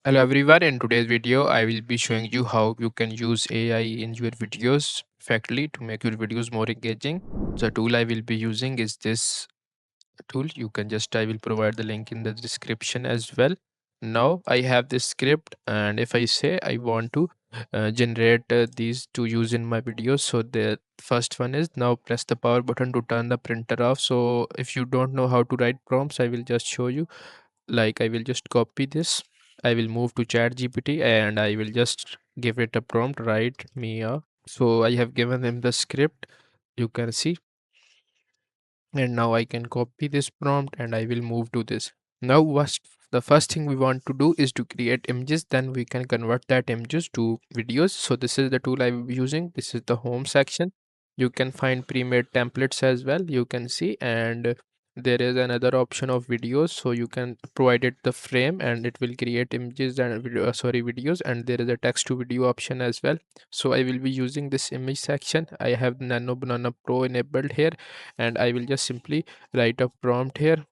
Hello everyone, in today's video I will be showing you how you can use AI in your videos perfectly to make your videos more engaging. The tool I will be using is this tool. I will provide the link in the description as well. Now I have this script, and if I say I want to generate these to use in my videos, so the first one is now press the power button to turn the printer off. So if you don't know how to write prompts, I will just show you. Like, I will just copy this. I will move to chat gpt and I will just give it a prompt, write me a. So I have given him the script, you can see. And now I can copy this prompt and I will move to this. Now the first thing we want to do is to create images, then we can convert that images to videos. So this is the tool I will be using. This is the home section. You can find pre-made templates as well, you can see. And there is another option of videos, so you can provide it the frame and it will create images and videos. And there is a text to video option as well. So I will be using this image section. I have Nano Banana Pro enabled here, and I will just simply write a prompt here,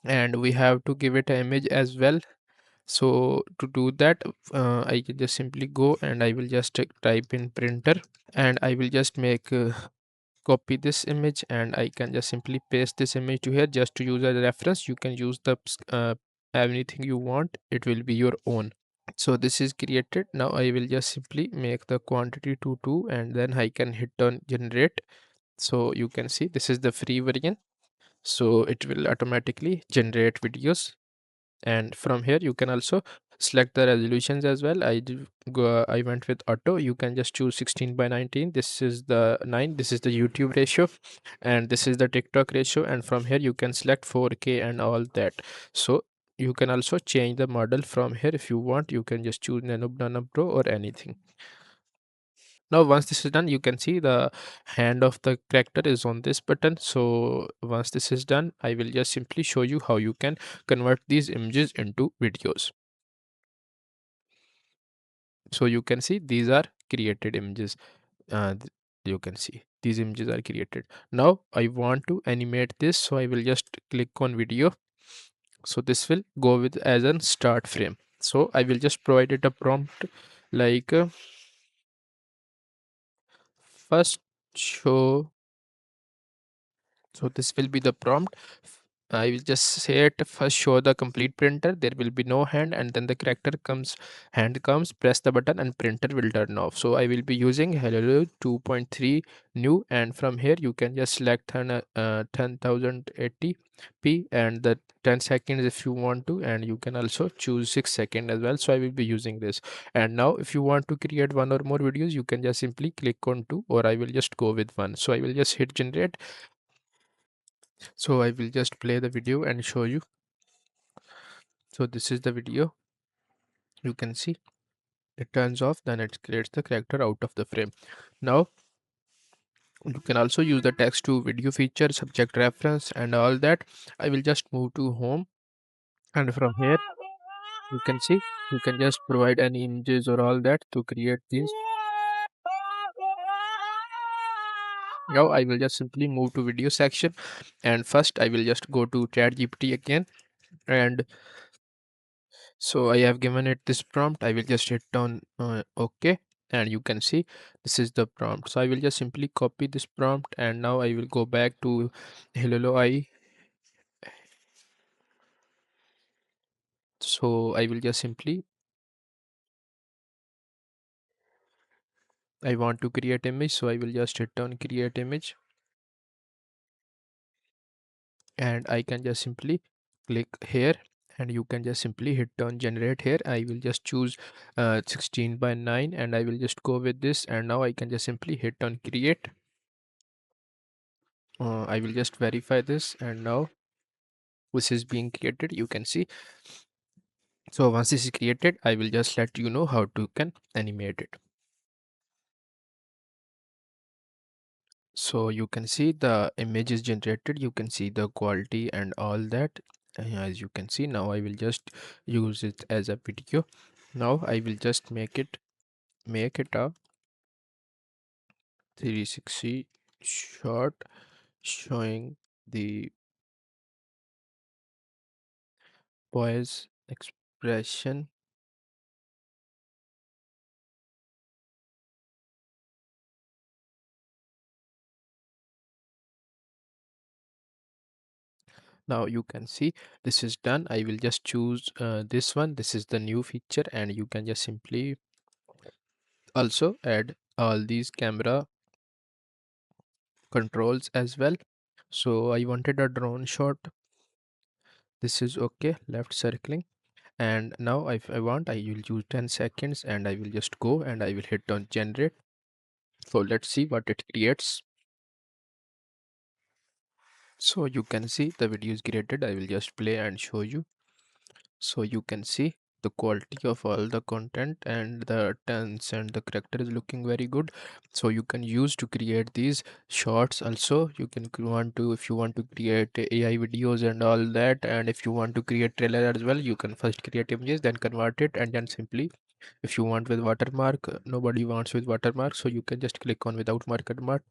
and we have to give it an image as well. So to do that, I can just simply go and I will just type in printer, and I will just make copy this image, and I can just simply paste this image to here just to use as a reference. You can use the anything you want, it will be your own. So this is created. Now I will just simply make the quantity to 2 and then I can hit on generate. So you can see this is the free version, so it will automatically generate videos. And from here you can also select the resolutions as well. I went with auto. You can just choose 16 by 19. This is the 9. This is the YouTube ratio, and this is the TikTok ratio. And from here you can select 4K and all that. So you can also change the model from here if you want. You can just choose Nano Banana Pro or anything. Now once this is done, you can see the hand of the character is on this button. So once this is done, I will just simply show you how you can convert these images into videos. So you can see these are created images. You can see these images are created. Now I want to animate this, so I will just click on video. So this will go with as a start frame. So I will just provide it a prompt like first show. So this will be the prompt. I will just say it first, show the complete printer. There will be no hand, and then the character comes, hand comes, press the button, and printer will turn off. So I will be using Hailuo 2.3 new, and from here you can just select 1080p and the 10 seconds if you want to, and you can also choose 6 seconds as well. So I will be using this. And now if you want to create one or more videos, you can just simply click on two, or I will just go with one. So I will just hit generate. So I will just play the video and show you. So this is the video. You can see it turns off, then it creates the character out of the frame. Now you can also use the text to video feature, subject reference, and all that. I will just move to home, and from here you can see you can just provide any images or all that to create these. Now I will just simply move to video section, and first I will just go to chat gpt again. And so I have given it this prompt. I will just hit on OK, and you can see this is the prompt. So I will just simply copy this prompt, and now I will go back to Hailuo AI. So I will just simply, I want to create image, so I will just hit on create image, and I can just simply click here, and you can just simply hit on generate here. I will just choose 16 by 9, and I will just go with this, and now I can just simply hit on create. I will just verify this, and now this is being created, you can see. So once this is created, I will just let you know how to can animate it. So you can see the image is generated, you can see the quality and all that. As you can see, now I will just use it as a video. Now I will just make it a 360 shot showing the boy's expression Now you can see this is done. I will just choose this one. This is the new feature, and you can just simply also add all these camera controls as well. So I wanted a drone shot. This is okay, left circling. And now if I want, I will use 10 seconds and I will just go and I will hit on generate. So let's see what it creates. So you can see the video is created. I will just play and show you. So you can see the quality of all the content and the tense and the character is looking very good. So you can use to create these shorts. Also you can want to, if you want to create AI videos and all that, and if you want to create trailer as well, you can first create images, then convert it, and then simply, if you want with watermark, nobody wants with watermark, so you can just click on without watermark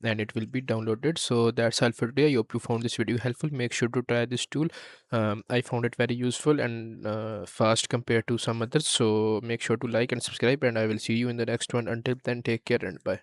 and it will be downloaded. So that's all for today. I hope you found this video helpful. Make sure to try this tool. I found it very useful and fast compared to some others. So make sure to like and subscribe, and I will see you in the next one. Until then, take care and bye.